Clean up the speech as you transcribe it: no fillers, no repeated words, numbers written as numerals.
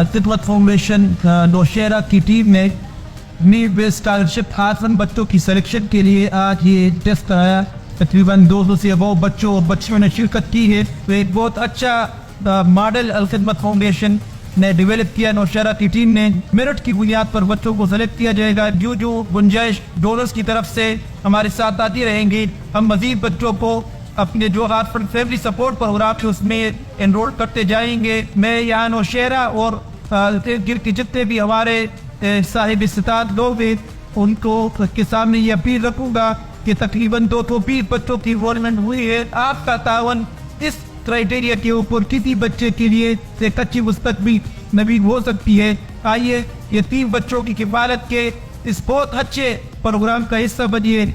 खिदमत फाउंडेशन नौशहरा की टीम ने नीड बेस्ड स्कॉलरशिप हासिल बच्चों की सिलेक्शन के लिए आज ये टेस्ट कराया। तकरीबन 200 से अबव बच्चों और बच्चियों ने शिरकत की है। तो एक बहुत अच्छा मॉडल अल खिदमत फाउंडेशन ने डेवलप किया। नौशहरा की टीम ने मेरिट की बुनियाद पर बच्चों को सेलेक्ट किया जाएगा। जो जो गुंजाइश डोनर्स की तरफ से हमारे साथ आती रहेंगी, हम मजीद बच्चों को अपने जो हार्टफुल फैमिली सपोर्ट प्रोग्राम है उसमें एनरोल करते जाएंगे। मैं यहाँ नौशहरा और गिर के जितने भी हमारे साहिब इस्तात लोग हैं उनको के सामने ये अपील रखूँगा कि तकरीबन 220 बच्चों की इन्वॉल्वमेंट हुई है। आपका तावन इस क्राइटेरिया के ऊपर किसी बच्चे के लिए एक अच्छी मुस्तकबिल नवीन हो सकती है। आइए ये 3 बच्चों की किफालत के इस बहुत अच्छे प्रोग्राम का हिस्सा बनिए।